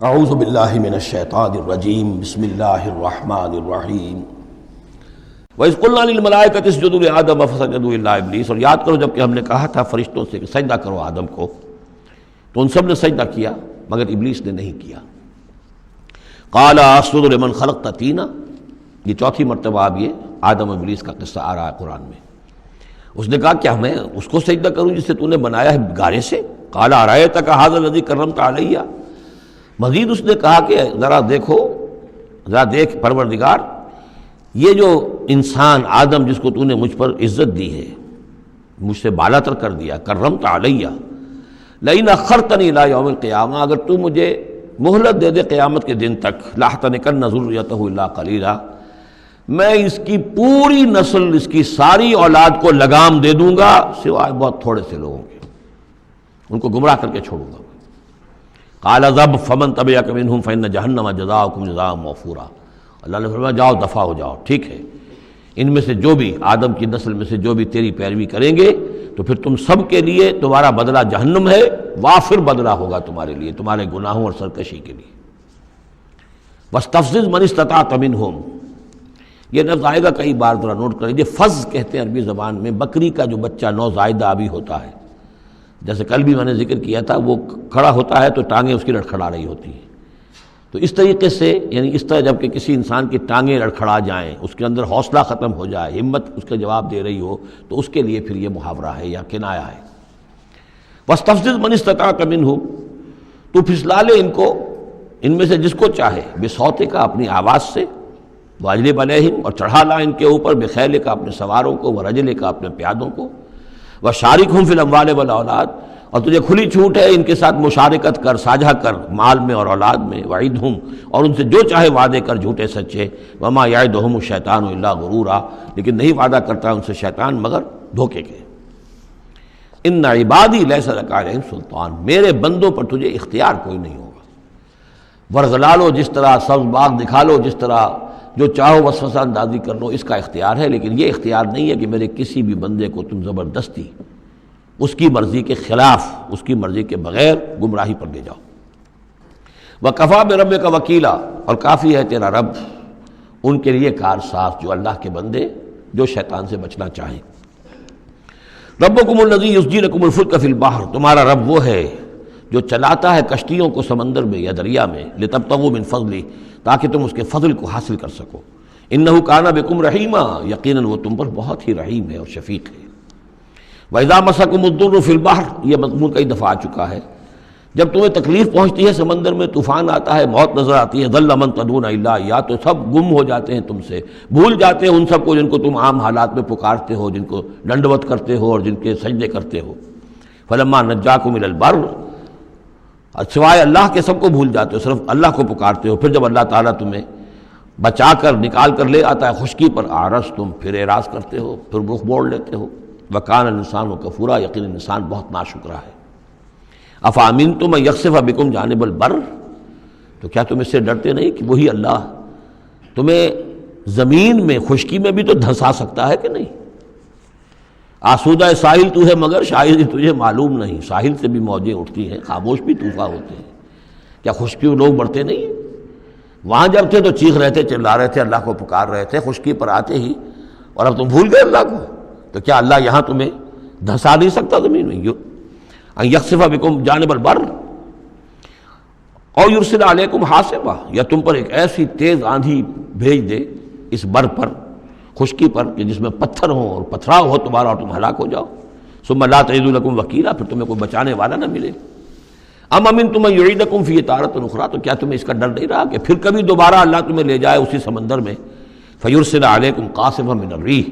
اعوذ باللہ من الشیطان الرجیم بسم اللہ الرحمن الرحیم وَإِذْ قُلْنَا لِلْمَلَائِكَةِ اسْجُدُوا لِآدَمَ فَسَجَدُوا إِلَّا إِبْلِيسَ، اور یاد کرو جب کہ ہم نے کہا تھا فرشتوں سے کہ سجدہ کرو آدم کو، تو ان سب نے سجدہ کیا مگر ابلیس نے نہیں کیا۔ قَالَ أَسْجُدُ لِمَنْ خَلَقْتَ طِينًا، یہ چوتھی مرتبہ اب یہ آدم و ابلیس کا قصہ آ رہا ہے قرآن میں۔ اس نے کہا کیا میں اس کو سجدہ کروں جسے تو نے بنایا ہے گارے سے؟ قَالَ أَرَأَيْتَكَ هَذَا الَّذِي كَرَّمْتَ عَلَيَّ، مزید اس نے کہا کہ ذرا دیکھ پروردگار، یہ جو انسان آدم جس کو تو نے مجھ پر عزت دی ہے، مجھ سے بالا تر کر دیا، کرمت علیہ، لئن اخرتنی الی یوم القیامہ، اگر تو مجھے مہلت دے دے قیامت کے دن تک، لاحتنکن ذریتہ الا قلیلا، میں اس کی پوری نسل، اس کی ساری اولاد کو لگام دے دوں گا سوائے بہت تھوڑے سے لوگوں کے، ان کو گمراہ کر کے چھوڑوں گا۔ قال اذهب فمن تبعك منهم فإن جہنم جزاؤکم جزاء موفورا، اللہ نے فرمایا جاؤ دفع ہو جاؤ، ٹھیک ہے، ان میں سے جو بھی آدم کی نسل میں سے جو بھی تیری پیروی کریں گے تو پھر تم سب کے لیے تمہارا بدلہ جہنم ہے، وافر بدلہ ہوگا تمہارے لیے، تمہارے گناہوں اور سرکشی کے لیے۔ واستفزز من استطعت منهم، یہ لفظ آئے گا کئی بار، ذرا نوٹ کر لیجیے۔ فز کہتے ہیں عربی زبان میں بکری کا جو بچہ نوزائیدہ ابھی ہوتا ہے، جیسے کل بھی میں نے ذکر کیا تھا، وہ کھڑا ہوتا ہے تو ٹانگیں اس کی لڑکھڑا رہی ہوتی ہیں، تو اس طریقے سے، یعنی اس طرح جب کہ کسی انسان کی ٹانگیں لڑکھڑا جائیں، اس کے اندر حوصلہ ختم ہو جائے، ہمت اس کا جواب دے رہی ہو، تو اس کے لیے پھر یہ محاورہ ہے یا کنایا ہے۔ واستفزز من استطعت منهم، تو پھسلا لے ان کو، ان میں سے جس کو چاہے، بصوتک، اپنی آواز سے، واجلب علیہم، اور چڑھا لا ان کے اوپر، بخیلک، اپنے سواروں کو، ورجلک، اپنے پیادوں کو، وشارکہم فی الاموال والاولاد، اور تجھے کھلی چھوٹ ہے ان کے ساتھ مشارکت کر، ساجھا کر مال میں اور اولاد میں، وعدہم، اور ان سے جو چاہے وعدے کر جھوٹے سچے، وما یعدہم الشیطان الا غرورا، لیکن نہیں وعدہ کرتا ان سے شیطان مگر دھوکے کے۔ ان عبادی لیس لک علیہم سلطان، میرے بندوں پر تجھے اختیار کوئی نہیں ہوگا، ورغلا لو جس طرح، سبز باغ دکھا لو جس طرح، جو چاہو وسوسہ اندازی کر لو، اس کا اختیار ہے، لیکن یہ اختیار نہیں ہے کہ میرے کسی بھی بندے کو تم زبردستی اس کی مرضی کے خلاف، اس کی مرضی کے بغیر گمراہی پر لے جاؤ۔ وَكَفَىٰ بِرَبِّكَ وَكِيلًا، اور کافی ہے تیرا رب ان کے لیے کارساز، جو اللہ کے بندے جو شیطان سے بچنا چاہیں۔ ربکم الذی یسجی لکم الفلک فی البحر، تمہارا رب وہ ہے جو چلاتا ہے کشتیوں کو سمندر میں یا دریا میں، لتبتغوا من فضلہ، تاکہ تم اس کے فضل کو حاصل کر سکو۔ انہ کان بکم رحیما، یقیناً وہ تم پر بہت ہی رحیم ہے اور شفیق ہے۔ وَإِذَا مَسَّكُمُ الضُّرُّ فِي الْبَحْرِ، یہ مضمون کئی دفعہ آ چکا ہے، جب تمہیں تکلیف پہنچتی ہے سمندر میں، طوفان آتا ہے، موت نظر آتی ہے، ضَلَّ مَن تَدْعُونَ إِلَّا إِيَّاهُ، تو سب گم ہو جاتے ہیں تم سے، بھول جاتے ہیں ان سب کو جن کو تم عام حالات میں پکارتے ہو، جن کو ڈنڈوت کرتے ہو اور جن کے سجدے کرتے ہو۔ فَلَمَّا نَجَّاكُمْ إِلَى الْبَرِّ، سوائے اللہ کے سب کو بھول جاتے ہو، صرف اللہ کو پکارتے ہو، پھر جب اللہ تعالیٰ تمہیں بچا کر نکال کر لے آتا ہے خشکی پر، اعرضتم، پھر اعراض کرتے ہو، پھر رخ موڑ لیتے ہو۔ وَكَانَ الْإِنسَانُ كَفُورًا، یقیناً انسان بہت ناشکرا ہے۔ أَفَأَمِنْتُمْ أَن يَخْسِفَ بِكُمْ جَانِبَ الْبَرِّ، تو کیا تم اس سے ڈرتے نہیں کہ وہی اللہ تمہیں زمین میں، خشکی میں بھی تو دھنسا سکتا ہے کہ نہیں؟ آسودہ ساحل تو ہے مگر شاید تجھے معلوم نہیں، ساحل سے بھی موجیں اٹھتی ہیں، خاموش بھی طوفان ہوتے ہیں، کیا خشکی میں لوگ بڑھتے نہیں ہیں؟ وہاں جب تھے تو چیخ رہے تھے، چلا رہے تھے، اللہ کو پکار رہے تھے، خشکی پر آتے ہی، اور اب تم بھول گئے اللہ کو، تو کیا اللہ یہاں تمہیں دھنسا نہیں سکتا زمین میں؟ ان یخسف بکم جانب البر اور یرسل علیکم حاصبا، یا تم پر ایک ایسی تیز آندھی بھیج دے اس بر پر، خشکی پر، کہ جس میں پتھر ہوں اور پتھراؤ ہو تمہارا اور تم ہلاک ہو جاؤ۔ ثم لا تجدوا لکم وکیلا، پھر تمہیں کوئی بچانے والا نہ ملے۔ ام امنتم ان یعیدکم فیہ تارۃ اخری، تو کیا تمہیں اس کا ڈر نہیں رہا کہ پھر کبھی دوبارہ اللہ تمہیں لے جائے اسی سمندر میں؟ فیرسل علیکم قاصفا من الریح،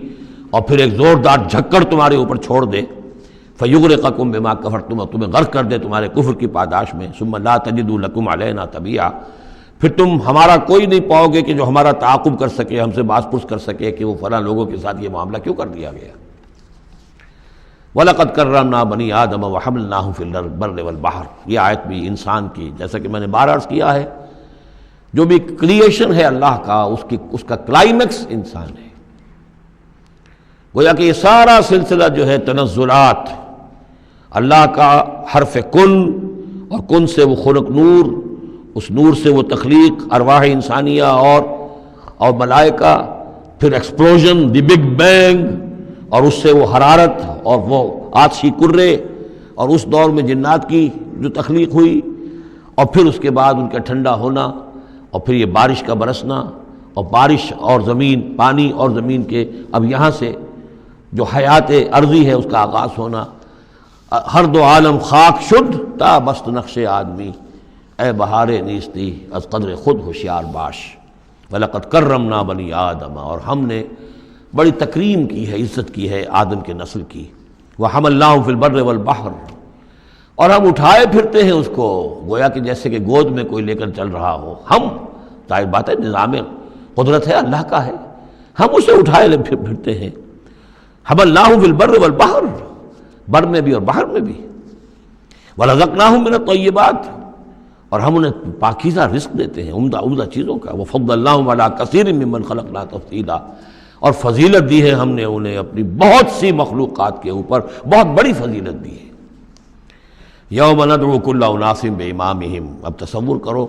اور پھر ایک زوردار جھکڑ تمہارے اوپر چھوڑ دے، فیغرقکم بما کفرتم، اور تمہیں غرق کر دے تمہارے کفر کی پاداش میں۔ ثم لا تجدوا لکم علینا تبیعا، پھر تم ہمارا کوئی نہیں پاؤ گے کہ جو ہمارا تعاقب کر سکے، ہم سے باز پرس کر سکے کہ وہ فلاں لوگوں کے ساتھ یہ معاملہ کیوں کر دیا گیا۔ وَلَقَدْ كَرَّمْنَا بَنِي آدَمَ وَحَمَلْنَاهُمْ فِي الْبَرِّ وَالْبَحْرِ، یہ آیت بھی انسان کی، جیسا کہ میں نے بار عرض کیا ہے، جو بھی کریشن ہے اللہ کا، اس کا کلائمیکس انسان ہے۔ گویا کہ یہ سارا سلسلہ جو ہے تنزلات، اللہ کا حرف کن، اور کن سے وہ خلق نور، اس نور سے وہ تخلیق ارواح انسانیہ اور ملائکہ، پھر ایکسپلوژن دی بگ بینگ، اور اس سے وہ حرارت اور وہ آتشی کرے، اور اس دور میں جنات کی جو تخلیق ہوئی، اور پھر اس کے بعد ان کا ٹھنڈا ہونا، اور پھر یہ بارش کا برسنا، اور بارش اور زمین، پانی اور زمین کے اب یہاں سے جو حیات ارضی ہے اس کا آغاز ہونا۔ ہر دو عالم خاک شد تا بست نقش آدمی، اے بہار نیستی از قدر خود ہوشیار باش، وَلَقَدْ كَرَّمْنَا بَنِي آدَمَ، اور ہم نے بڑی تکریم کی ہے، عزت کی ہے آدم کے نسل کی۔ وَحَمَلْنَاهُ فِي الْبَرِّ وَالْبَحْرِ، اور ہم اٹھائے پھرتے ہیں اس کو گویا کہ جیسے کہ گود میں کوئی لے کر چل رہا ہو۔ ہم، ظاہر بات ہے نظام قدرت ہے اللہ کا ہے، ہم اسے اٹھائے پھرتے ہیں۔ حَمَلْنَاهُ فِي الْبَرِّ وَالْبَحْرِ، بر میں بھی اور بحر میں بھی۔ وَرَزَقْنَاهُم مِّنَ الطَّيِّبَاتِ، اور ہم انہیں پاکیزہ رزق دیتے ہیں، عمدہ چیزوں کا۔ وَفَضَّلْنَاهُمْ عَلَىٰ كَثِيرٍ مِّمَّنْ خَلَقْنَا تَفْضِيلًا، اور فضیلت دی ہے ہم نے انہیں اپنی بہت سی مخلوقات کے اوپر، بہت بڑی فضیلت دی ہے۔ یوم ندعو کل اناس بامامہم، اب تصور کرو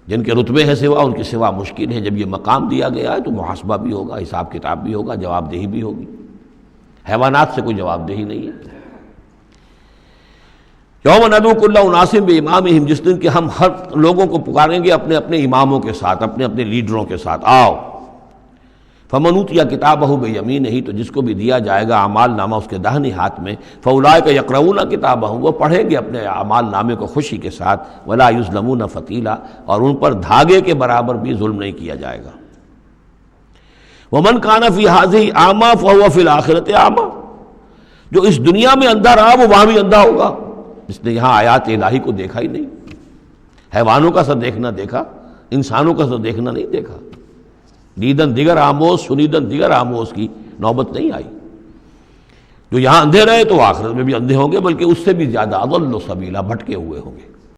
جن کے رتبے ہیں سوا، ان کی سوا مشکل ہے۔ جب یہ مقام دیا گیا ہے تو محاسبہ بھی ہوگا، حساب کتاب بھی ہوگا، جواب دہی بھی ہوگی۔ حیوانات سے کوئی جواب دہی نہیں ہے۔ یوم ندعو کل اناس بامامہم، جس دن کہ ہم ہر لوگوں کو پکاریں گے اپنے اپنے اماموں کے ساتھ، اپنے اپنے لیڈروں کے ساتھ، آؤ۔ فمن اوتی کتابہ بیمینہ، تو جس کو بھی دیا جائے گا اعمال نامہ اس کے داہنے ہاتھ میں، فاولئک یقرؤون کتابہ، وہ پڑھیں گے اپنے اعمال نامے کو خوشی کے ساتھ، ولا یظلمون فتیلا، اور ان پر دھاگے کے برابر بھی ظلم نہیں کیا جائے گا۔ ومن کان فی ہذہ اعمی فہو فی الآخرۃ اعمی، جو اس دنیا میں اندھا رہا وہ وہاں بھی اندھا ہوگا، اس نے یہاں آیات الہی کو دیکھا ہی نہیں، حیوانوں کا سا دیکھنا دیکھا، انسانوں کا سا دیکھنا نہیں دیکھا۔ دیدن دیگر آموز، سنیدن دیگر آموز کی نوبت نہیں آئی۔ جو یہاں اندھے رہے تو آخرت میں بھی اندھے ہوں گے، بلکہ اس سے بھی زیادہ اضل سبیلا، بھٹکے ہوئے ہوں گے۔